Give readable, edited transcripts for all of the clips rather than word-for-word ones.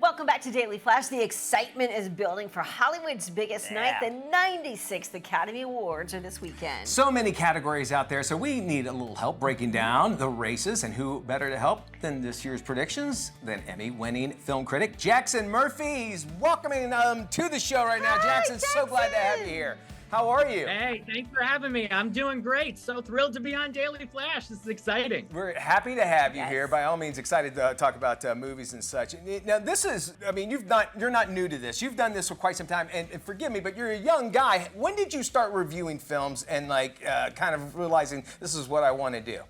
Welcome back to Daily Flash. The excitement is building for Hollywood's biggest night. The 96th Academy Awards are this weekend. So many categories out there, so we need a little help breaking down the races, and who better to help than this year's predictions than Emmy-winning film critic Jackson Murphy. He's welcoming to the show right now. Hi, Jackson, so glad to have you here. How are you? Hey, thanks for having me. I'm doing great. So thrilled to be on Daily Flash. This is exciting. We're happy to have you here. By all means, excited to talk about movies and such. Now, this is, I mean, you're not new to this. You've done this for quite some time, and forgive me, but you're a young guy. When did you start reviewing films and kind of realizing this is what I want to do?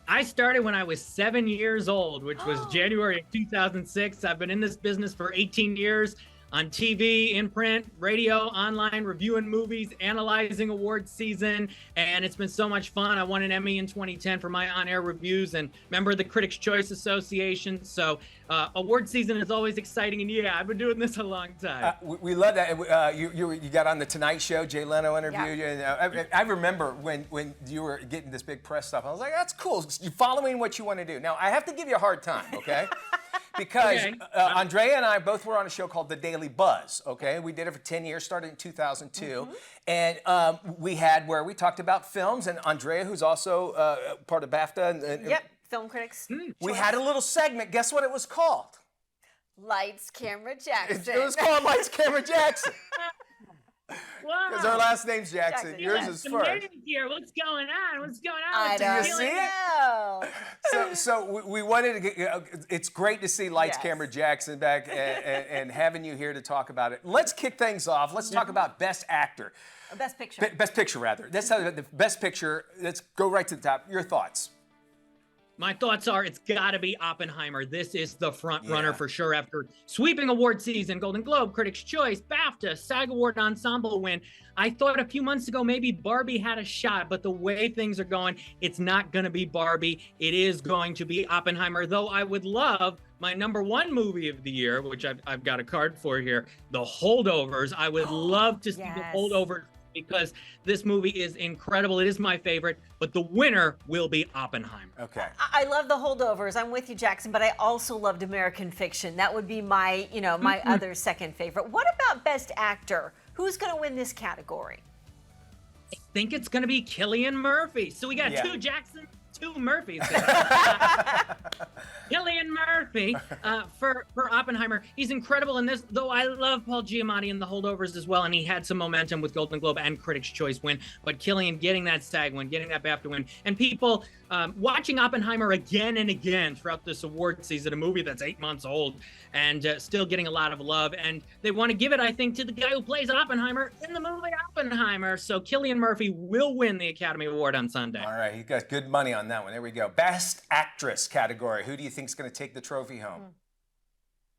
I started when I was 7 years old, which was January of 2006. I've been in this business for 18 years. On TV, in print, radio, online, reviewing movies, analyzing award season, and it's been so much fun. I won an Emmy in 2010 for my on-air reviews and member of the Critics' Choice Association. So award season is always exciting, and yeah, I've been doing this a long time. We love that. You got on the Tonight Show. Jay Leno interviewed you. And, I remember when you were getting this big press stuff. I was like, that's cool. You're following what you want to do. Now, I have to give you a hard time, okay? Because Andrea and I both were on a show called The Daily Buzz, okay? We did it for 10 years, started in 2002. And we had where we talked about films, and Andrea, who's also part of BAFTA. And Film Critics. We had a little segment. Guess what it was called? Lights, Camera, Jackson. It was called Lights, Camera, Jackson. Wow. Because our last name's Jackson. Yours is first. Here. What's going on? What's going on? I don't Do you see it? So we wanted to get, it's great to see Lights, Camera, Jackson back and having you here to talk about it. Let's kick things off. Let's talk about Best Actor. Best Picture. Best Picture, rather. That's how the Best Picture, let's go right to the top. Your thoughts? My thoughts are it's got to be Oppenheimer. This is the front runner for sure after sweeping award season, Golden Globe, Critics' Choice, BAFTA, SAG Award Ensemble win. I thought a few months ago maybe Barbie had a shot, but the way things are going, it's not going to be Barbie. It is going to be Oppenheimer, though I would love my #1 movie of the year, which I've got a card for here, The Holdovers. I would love to see The Holdovers, because this movie is incredible. It is my favorite, but the winner will be Oppenheimer. Okay. I love The Holdovers. I'm with you, Jackson, but I also loved American Fiction. That would be my, my other second favorite. What about Best Actor? Who's going to win this category? I think it's going to be Cillian Murphy. So we got two Jacksons, two Murphys. Cillian Murphy for Oppenheimer. He's incredible in this, though I love Paul Giamatti in The Holdovers as well, and he had some momentum with Golden Globe and Critics' Choice win, but Cillian getting that SAG win, getting that BAFTA win, and people watching Oppenheimer again and again throughout this award season, a movie that's 8 months old and still getting a lot of love, and they want to give it, I think, to the guy who plays Oppenheimer in the movie Oppenheimer, so Cillian Murphy will win the Academy Award on Sunday. All right, he got good money on that one. There we go. Best Actress category. Who do you think is going to take the trophy home?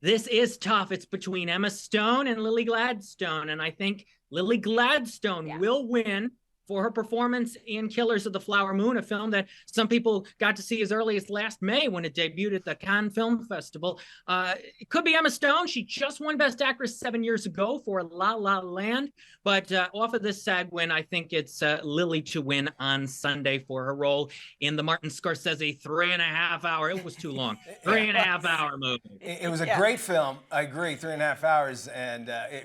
This is tough. It's between Emma Stone and Lily Gladstone, and I think Lily Gladstone will win for her performance in Killers of the Flower Moon, a film that some people got to see as early as last May when it debuted at the Cannes Film Festival. It could be Emma Stone. She just won Best Actress 7 years ago for La La Land. But off of this SAG win, I think it's Lily to win on Sunday for her role in the Martin Scorsese 3.5 hour, it was too long, 3.5 hour movie. It was a great film. I agree, 3.5 hours.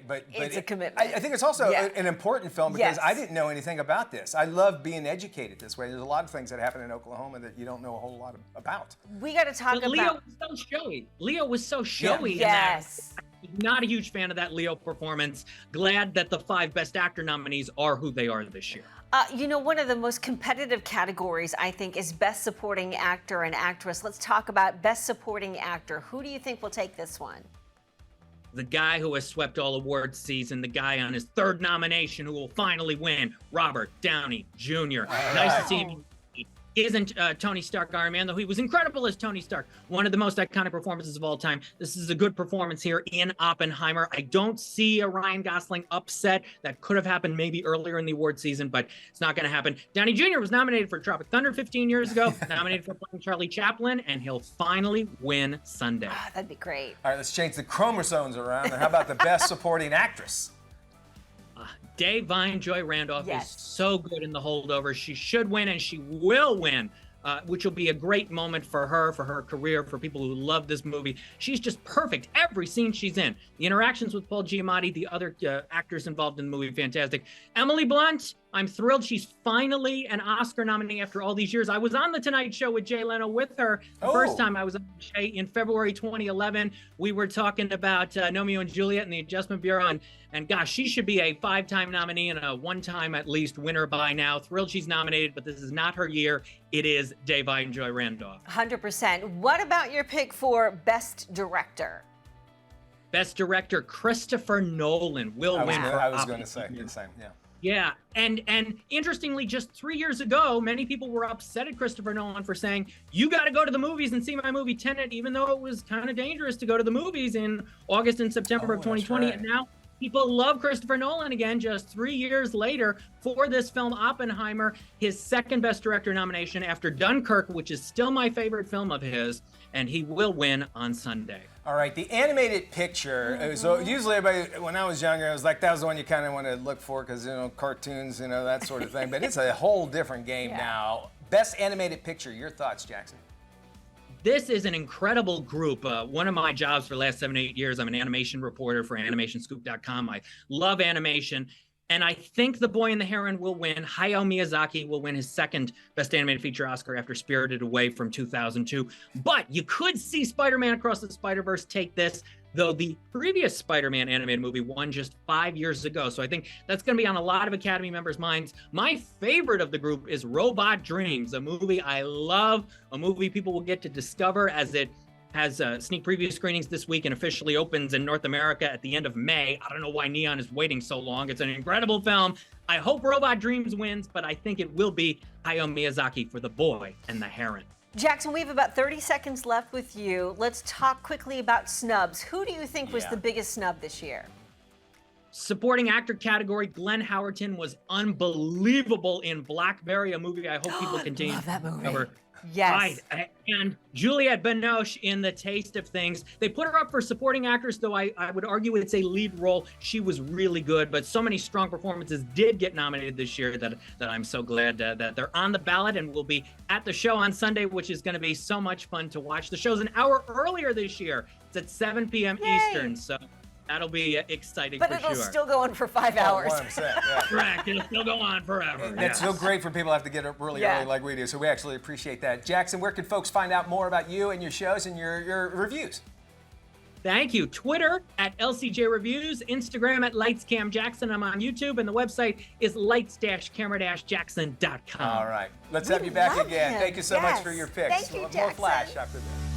But it's a commitment. I think it's also an important film because I didn't know anything about this. I love being educated this way. There's a lot of things that happen in Oklahoma that you don't know a whole lot about. We got to talk about... Leo was so showy. Leo was so showy. Yes. Not a huge fan of that Leo performance. Glad that the 5 Best Actor nominees are who they are this year. One of the most competitive categories, I think, is Best Supporting Actor and Actress. Let's talk about Best Supporting Actor. Who do you think will take this one? The guy who has swept all awards season, the guy on his 3rd nomination who will finally win, Robert Downey Jr. Nice to see him. Isn't Tony Stark Iron Man, though he was incredible as Tony Stark. One of the most iconic performances of all time. This is a good performance here in Oppenheimer. I don't see a Ryan Gosling upset. That could have happened maybe earlier in the award season, but it's not going to happen. Downey Jr. was nominated for Tropic Thunder 15 years ago, nominated for playing Charlie Chaplin, and he'll finally win Sunday. That'd be great. All right, let's change the chromosomes around. And how about the Best Supporting Actress? Da'Vine Joy Randolph is so good in The Holdovers. She should win, and she will win which will be a great moment for her career, for people who love this movie. She's just perfect every scene she's in. The interactions with Paul Giamatti, the other actors involved in the movie, fantastic. Emily Blunt, I'm thrilled she's finally an Oscar nominee after all these years. I was on The Tonight Show with Jay Leno with her. The first time I was on Jay in February 2011. We were talking about Romeo and Juliet and the Adjustment Bureau, and gosh, she should be a 5-time nominee and a 1-time at least winner by now. Thrilled she's nominated, but this is not her year. It is Dave and Joy Randolph. 100%. What about your pick for Best Director? Best Director, Christopher Nolan will win. I was going to say the same, yeah. Yeah, and interestingly, just 3 years ago, many people were upset at Christopher Nolan for saying, you got to go to the movies and see my movie Tenet, even though it was kind of dangerous to go to the movies in August and September of 2020. Right. And now people love Christopher Nolan again just 3 years later for this film, Oppenheimer, his second Best Director nomination after Dunkirk, which is still my favorite film of his, and he will win on Sunday. All right, the animated picture. So usually, everybody, when I was younger, I was like, that was the one you kind of want to look for because, you know, cartoons, you know, that sort of thing. But it's a whole different game now. Best animated picture. Your thoughts, Jackson? This is an incredible group. One of my jobs for the last 7-8 years, I'm an animation reporter for animationscoop.com. I love animation. And I think The Boy and the Heron will win. Hayao Miyazaki will win his second Best Animated Feature Oscar after Spirited Away from 2002. But you could see Spider-Man Across the Spider-Verse take this, though the previous Spider-Man animated movie won just 5 years ago. So I think that's going to be on a lot of Academy members' minds. My favorite of the group is Robot Dreams, a movie I love, a movie people will get to discover as it has sneak preview screenings this week and officially opens in North America at the end of May. I don't know why Neon is waiting so long. It's an incredible film. I hope Robot Dreams wins, but I think it will be Hayao Miyazaki for The Boy and the Heron. Jackson, we have about 30 seconds left with you. Let's talk quickly about snubs. Who do you think was the biggest snub this year? Supporting actor category, Glenn Howerton was unbelievable in Blackberry, a movie I hope people continue love that movie. to cover. Yes. Right. And Juliette Binoche in The Taste of Things. They put her up for supporting actress, though I would argue it's a lead role. She was really good, but so many strong performances did get nominated this year that I'm so glad that they're on the ballot and will be at the show on Sunday, which is going to be so much fun to watch. The show's an hour earlier this year. It's at 7 p.m. Yay. Eastern, so that'll be exciting but for sure. But it'll still go on for 5 hours. 100%, yeah. Correct. It'll still go on forever. That's so great for people who have to get up really early like we do, so we actually appreciate that. Jackson, where can folks find out more about you and your shows and your reviews? Thank you. Twitter at LCJ Reviews, Instagram at LightsCamJackson. I'm on YouTube, and the website is lights-camera-jackson.com. All right. Let's have you back again. Him. Thank you so much for your picks. Thank you, More Jackson. Flash after this.